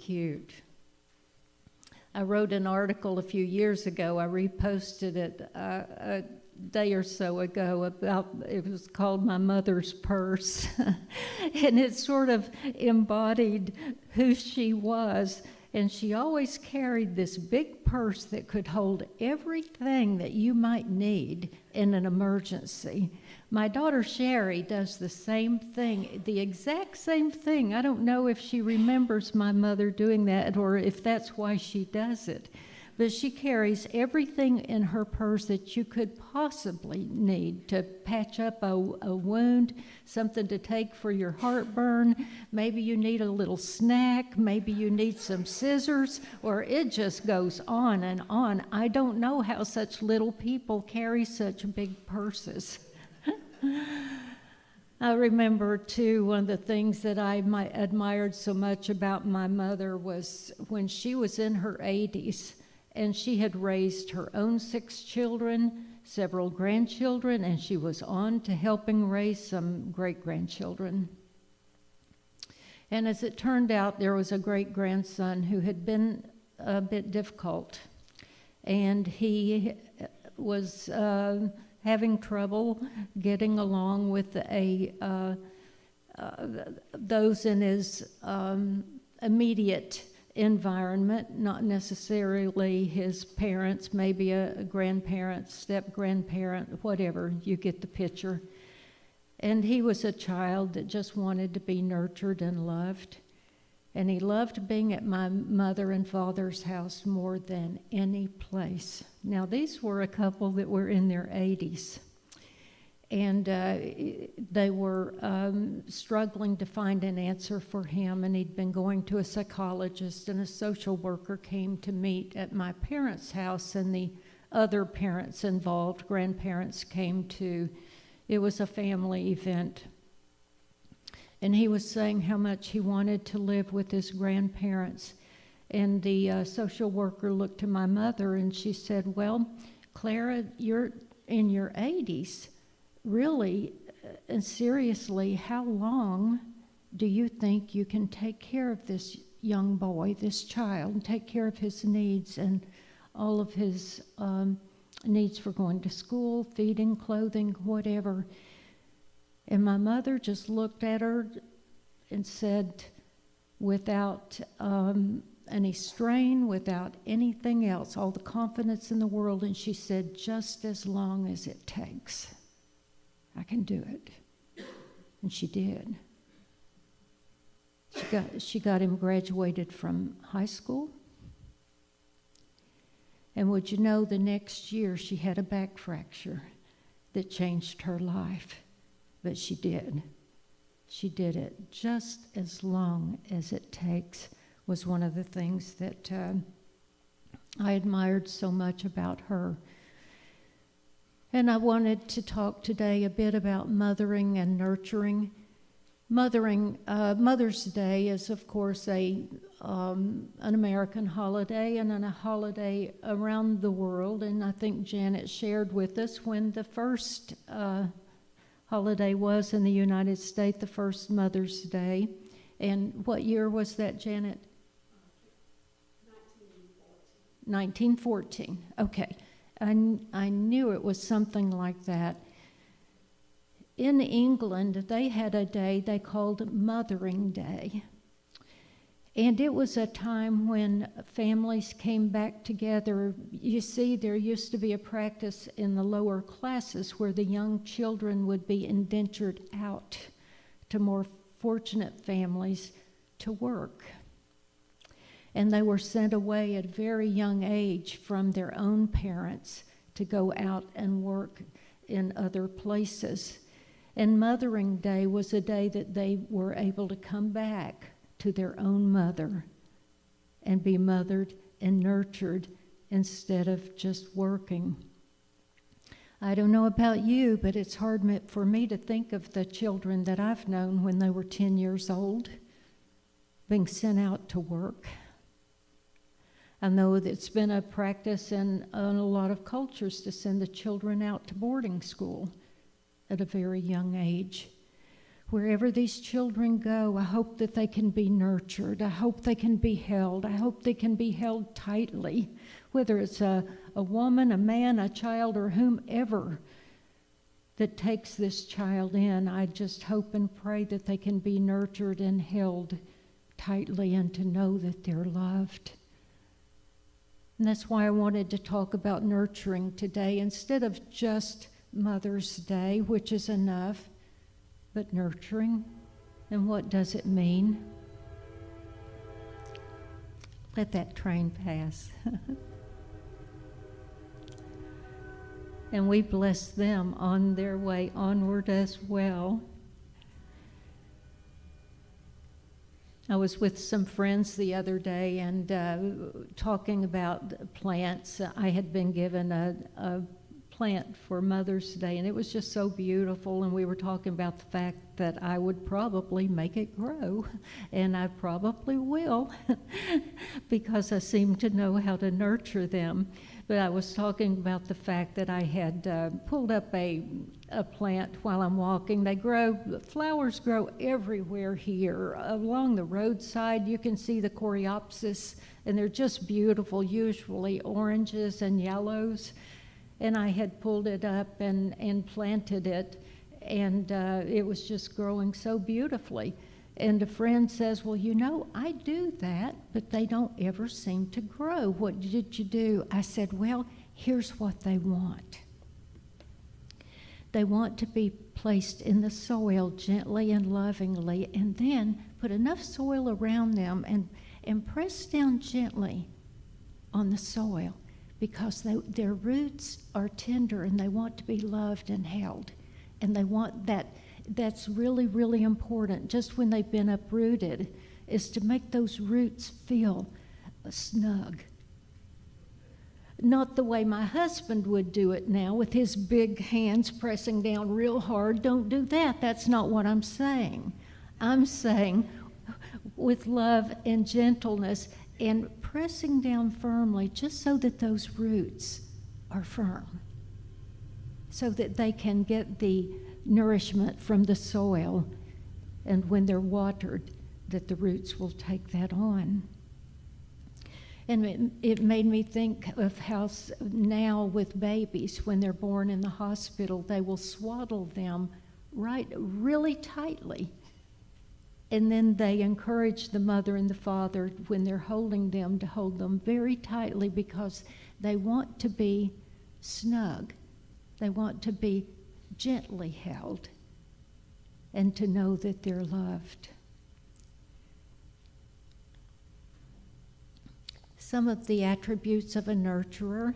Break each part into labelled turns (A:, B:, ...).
A: cute. I wrote an article a few years ago. I reposted it a day or so ago it was called My Mother's Purse. And it sort of embodied who she was. And she always carried this big purse that could hold everything that you might need in an emergency. My daughter Sherry does the same thing, the exact same thing. I don't know if she remembers my mother doing that or if that's why she does it. But she carries everything in her purse that you could possibly need to patch up a wound, something to take for your heartburn. Maybe you need a little snack. Maybe you need some scissors, or it just goes on and on. I don't know how such little people carry such big purses. I remember, too, one of the things that I admired so much about my mother was when she was in her 80s, and she had raised her own 6 children, several grandchildren, and she was on to helping raise some great-grandchildren. And as it turned out, there was a great-grandson who had been a bit difficult, and he was having trouble getting along with those in his immediate environment, not necessarily his parents, maybe a grandparent, step-grandparent, whatever, you get the picture. And he was a child that just wanted to be nurtured and loved. And he loved being at my mother and father's house more than any place. Now, these were a couple that were in their 80s. And they were struggling to find an answer for him, and he'd been going to a psychologist, and a social worker came to meet at my parents' house, and the other parents involved, grandparents, came too. It was a family event. And he was saying how much he wanted to live with his grandparents. And the social worker looked to my mother, and she said, "Well, Clara, you're in your 80s. Really and seriously, how long do you think you can take care of this young boy, this child, and take care of his needs and all of his needs for going to school, feeding, clothing, whatever?" And my mother just looked at her and said, without any strain, without anything else, all the confidence in the world, and she said, "Just as long as it takes. I can do it." And she did. She got him graduated from high school. And would you know, the next year she had a back fracture that changed her life. But she did. She did it. Just as long as it takes was one of the things that I admired so much about her. And I wanted to talk today a bit about mothering and nurturing. Mother's Day is, of course, an American holiday and a holiday around the world. And I think Janet shared with us when the first holiday was in the United States, the first Mother's Day. And what year was that, Janet? 1914. Okay. I knew it was something like that. In England, they had a day they called Mothering Day. And it was a time when families came back together. You see, there used to be a practice in the lower classes where the young children would be indentured out to more fortunate families to work. And they were sent away at a very young age from their own parents to go out and work in other places. And Mothering Day was a day that they were able to come back to their own mother and be mothered and nurtured instead of just working. I don't know about you, but it's hard for me to think of the children that I've known when they were 10 years old being sent out to work. I know that it's been a practice in a lot of cultures to send the children out to boarding school at a very young age. Wherever these children go, I hope that they can be nurtured. I hope they can be held. I hope they can be held tightly, whether it's a woman, a man, a child, or whomever that takes this child in. I just hope and pray that they can be nurtured and held tightly and to know that they're loved. And that's why I wanted to talk about nurturing today instead of just Mother's Day, which is enough, but nurturing. And what does it mean? Let that train pass. And we bless them on their way onward as well. I was with some friends the other day and talking about plants. I had been given a plant for Mother's Day, and it was just so beautiful, and we were talking about the fact that I would probably make it grow, and I probably will because I seem to know how to nurture them. But I was talking about the fact that I had pulled up a plant while I'm walking. Flowers grow everywhere here. Along the roadside, you can see the coreopsis, and they're just beautiful, usually oranges and yellows. And I had pulled it up and planted it, and it was just growing so beautifully. And a friend says, well, you know, I do that, but they don't ever seem to grow. What did you do? I said, well, here's what they want. They want to be placed in the soil gently and lovingly, and then put enough soil around them and press down gently on the soil, because their roots are tender and they want to be loved and held. And they want that. That's really, really important, just when they've been uprooted, is to make those roots feel snug. Not the way my husband would do it now with his big hands pressing down real hard. Don't do that. That's not what I'm saying. I'm saying with love and gentleness and pressing down firmly, just so that those roots are firm, so that they can get the nourishment from the soil, and when they're watered, that the roots will take that on. And it made me think of how now with babies, when they're born in the hospital, they will swaddle them really tightly. And then they encourage the mother and the father, when they're holding them, to hold them very tightly, because they want to be snug. They want to be gently held and to know that they're loved. Some of the attributes of a nurturer,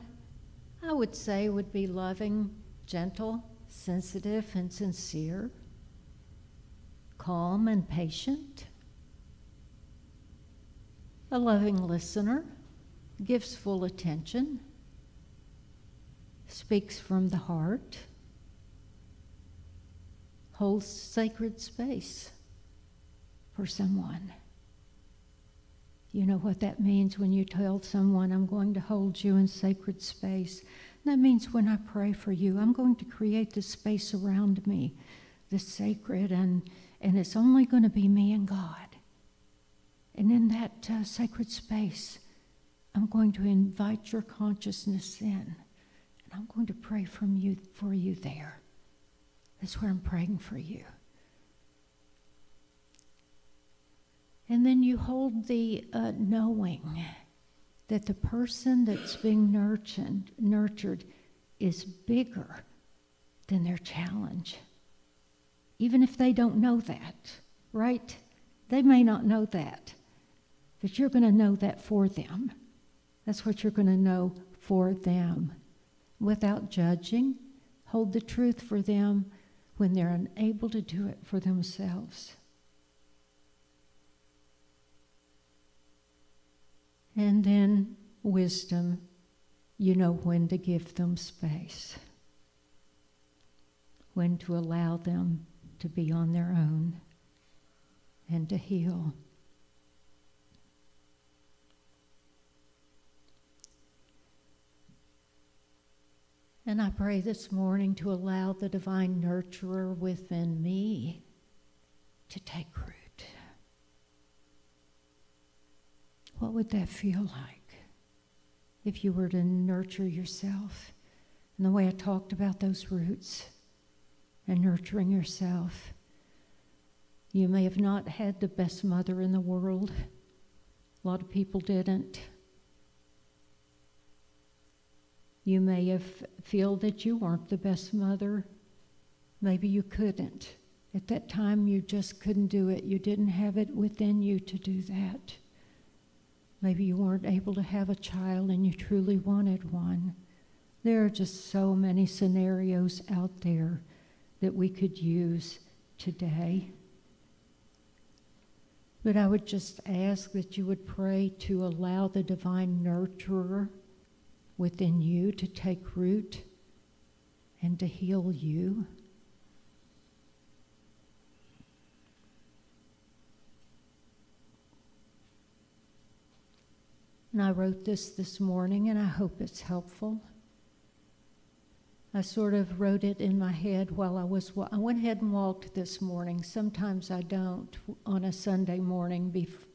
A: I would say, would be loving, gentle, sensitive, and sincere, calm and patient, a loving listener, gives full attention, speaks from the heart, holds sacred space for someone. You know what that means when you tell someone, I'm going to hold you in sacred space. That means when I pray for you, I'm going to create this space around me, this sacred, and it's only going to be me and God. And in that sacred space, I'm going to invite your consciousness in, and I'm going to pray for you there. That's where I'm praying for you. And then you hold the knowing that the person that's being nurtured is bigger than their challenge. Even if they don't know that, right? They may not know that, but you're going to know that for them. That's what you're going to know for them. Without judging, hold the truth for them when they're unable to do it for themselves. And then wisdom, you know when to give them space, when to allow them to be on their own and to heal. And I pray this morning to allow the divine nurturer within me to take root. What would that feel like if you were to nurture yourself? And the way I talked about those roots and nurturing yourself. You may have not had the best mother in the world. A lot of people didn't. You may have feel that you weren't the best mother. Maybe you couldn't. At that time, you just couldn't do it. You didn't have it within you to do that. Maybe you weren't able to have a child and you truly wanted one. There are just so many scenarios out there that we could use today. But I would just ask that you would pray to allow the divine nurturer within you to take root and to heal you. And I wrote this morning, and I hope it's helpful. I sort of wrote it in my head while I went ahead and walked this morning. Sometimes I don't on a Sunday morning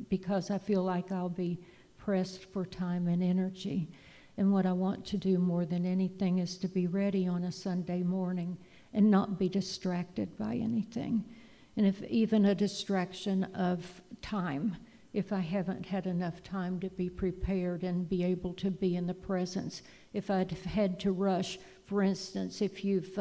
A: because I feel like I'll be pressed for time and energy. And what I want to do more than anything is to be ready on a Sunday morning and not be distracted by anything. And if even a distraction of time, if I haven't had enough time to be prepared and be able to be in the presence, if I'd had to rush, for instance, if you've,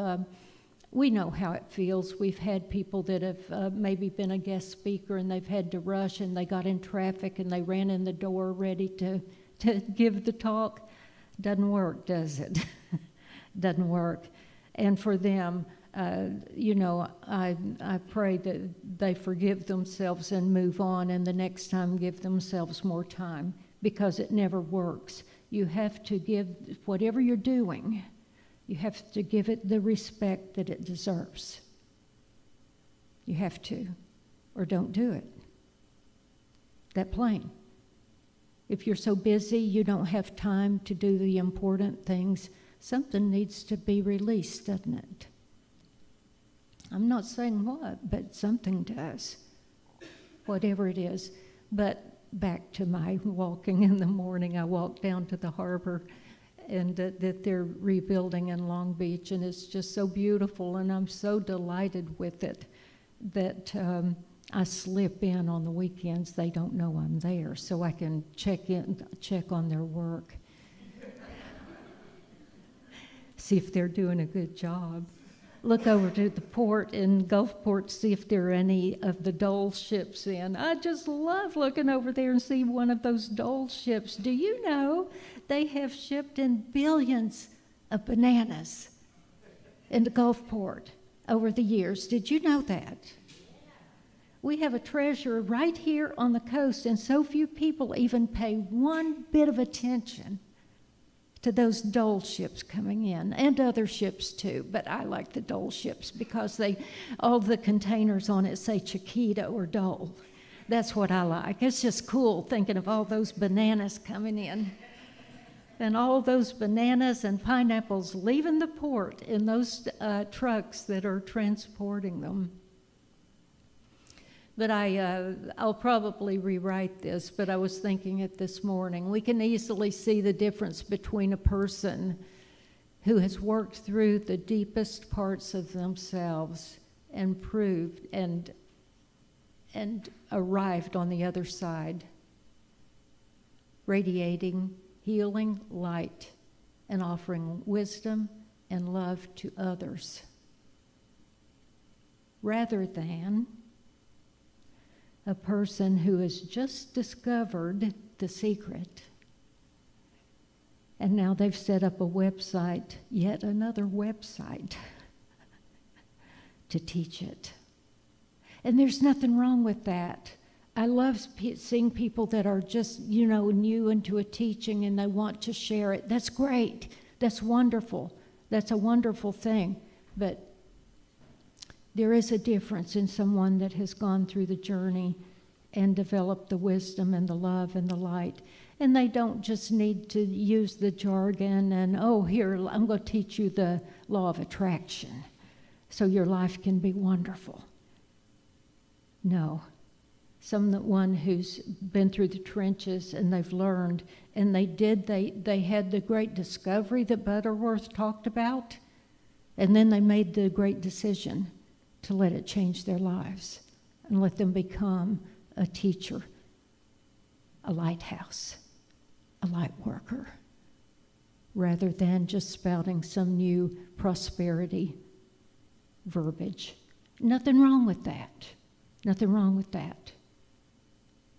A: we know how it feels. We've had people that have maybe been a guest speaker and they've had to rush and they got in traffic and they ran in the door ready to give the talk. Doesn't work, does it? Doesn't work. And for them, I pray that they forgive themselves and move on, and the next time give themselves more time, because it never works. You have to give, whatever you're doing, you have to give it the respect that it deserves. You have to, or don't do it. That plain. If you're so busy you don't have time to do the important things, something needs to be released, doesn't it? I'm not saying what, but something does, whatever it is. But back to my walking in the morning, I walked down to the harbor, and that they're rebuilding in Long Beach, and it's just so beautiful, and I'm so delighted with it that I slip in on the weekends. They don't know I'm there, so I can check on their work, see if they're doing a good job. Look over to the port in Gulfport, see if there are any of the Dole ships in. I just love looking over there and see one of those Dole ships. Do you know they have shipped in billions of bananas into Gulfport over the years? Did you know that? We have a treasure right here on the coast, and so few people even pay one bit of attention to those Dole ships coming in, and other ships too, but I like the Dole ships because all the containers on it say Chiquita or Dole. That's what I like. It's just cool thinking of all those bananas coming in, and all those bananas and pineapples leaving the port in those trucks that are transporting them. But I'll probably rewrite this, but I was thinking it this morning. We can easily see the difference between a person who has worked through the deepest parts of themselves and proved and arrived on the other side, radiating healing light and offering wisdom and love to others, rather than a person who has just discovered the secret, and now they've set up a website, yet another website, to teach it. And there's nothing wrong with that. I love seeing people that are just, new into a teaching and they want to share it. That's great. That's wonderful. That's a wonderful thing. But there is a difference in someone that has gone through the journey and developed the wisdom and the love and the light. And they don't just need to use the jargon and, here, I'm going to teach you the law of attraction so your life can be wonderful. No. Someone who's been through the trenches and they've learned, and they had the great discovery that Butterworth talked about, and then they made the great decision to let it change their lives and let them become a teacher, a lighthouse, a light worker, rather than just spouting some new prosperity verbiage. Nothing wrong with that. Nothing wrong with that.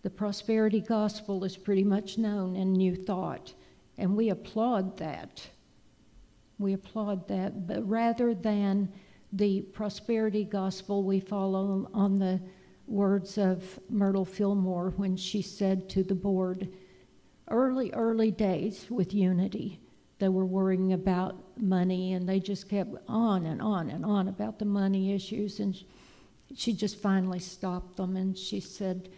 A: The prosperity gospel is pretty much known in New Thought, and we applaud that. We applaud that, but rather than the prosperity gospel, we follow on the words of Myrtle Fillmore when she said to the board, early days with Unity, they were worrying about money, and they just kept on and on and on about the money issues, and she just finally stopped them, and she said,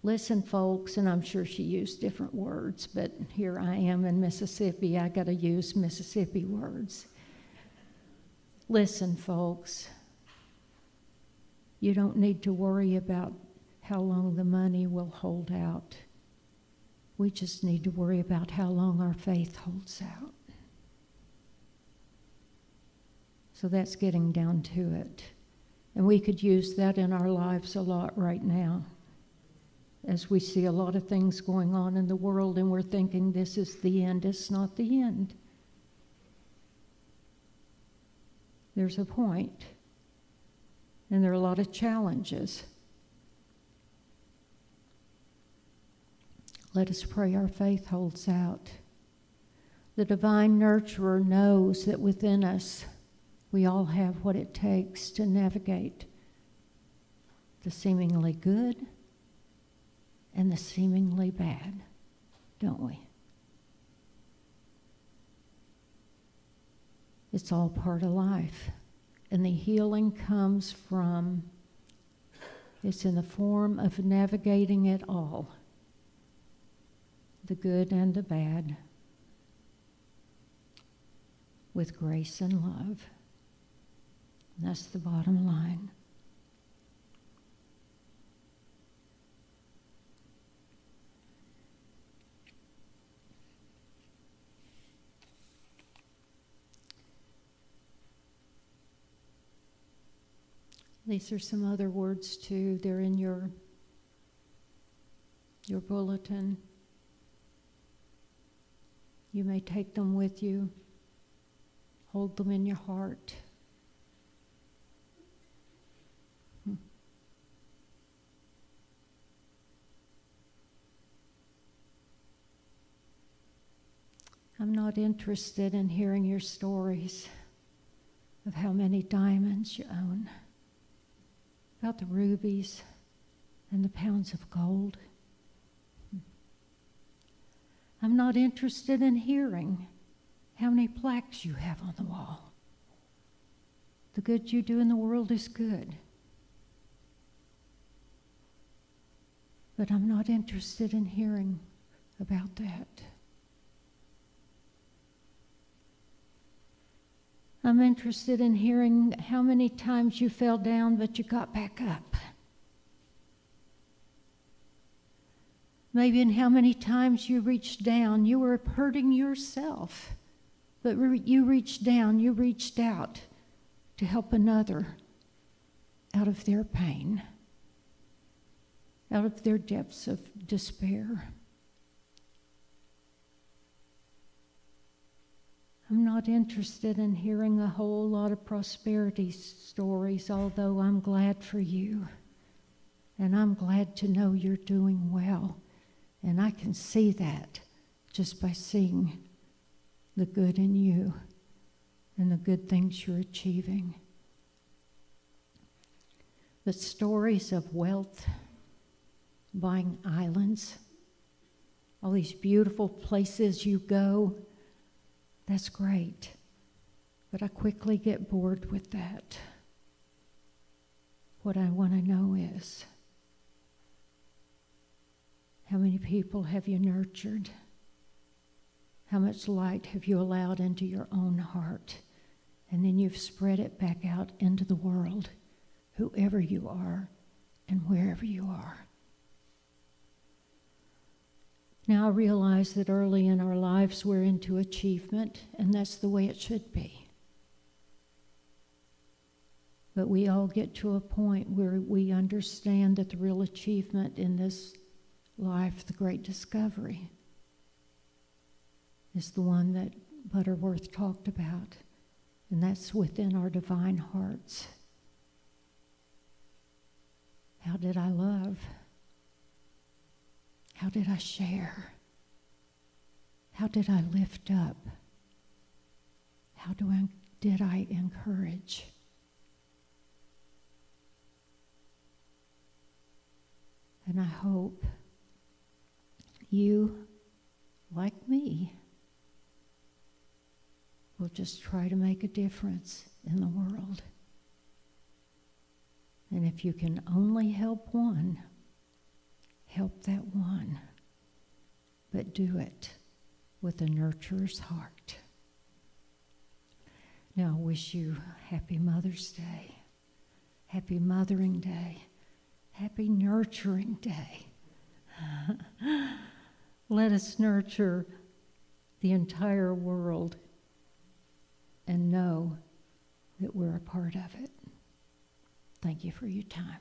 A: listen, folks, and I'm sure she used different words, but here I am in Mississippi. I got to use Mississippi words. Listen, folks, you don't need to worry about how long the money will hold out. We just need to worry about how long our faith holds out. So that's getting down to it. And we could use that in our lives a lot right now, as we see a lot of things going on in the world and we're thinking this is the end. It's not the end. There's a point, and there are a lot of challenges. Let us pray our faith holds out. The divine nurturer knows that within us we all have what it takes to navigate the seemingly good and the seemingly bad, don't we? It's all part of life. And the healing comes from, it's in the form of navigating it all, the good and the bad, with grace and love. And that's the bottom line. These are some other words too. They're in your bulletin. You may take them with you. Hold them in your heart. I'm not interested in hearing your stories of how many diamonds you own, about the rubies and the pounds of gold. I'm not interested in hearing how many plaques you have on the wall. The good you do in the world is good. But I'm not interested in hearing about that. I'm interested in hearing how many times you fell down but you got back up. Maybe in how many times you reached down. You were hurting yourself, but you reached down, you reached out to help another out of their pain, out of their depths of despair. I'm not interested in hearing a whole lot of prosperity stories, although I'm glad for you. And I'm glad to know you're doing well. And I can see that just by seeing the good in you and the good things you're achieving. But stories of wealth, buying islands, all these beautiful places you go, that's great, but I quickly get bored with that. What I want to know is, how many people have you nurtured? How much light have you allowed into your own heart? And then you've spread it back out into the world, whoever you are, and wherever you are. Now I realize that early in our lives we're into achievement, and that's the way it should be. But we all get to a point where we understand that the real achievement in this life, the great discovery, is the one that Butterworth talked about, and that's within our divine hearts. How did I love? How did I share? How did I lift up? How did I encourage? And I hope you, like me, will just try to make a difference in the world. And if you can only help one, help that one. But do it with a nurturer's heart. Now I wish you happy Mother's Day, happy Mothering Day, happy Nurturing Day. Let us nurture the entire world and know that we're a part of it. Thank you for your time.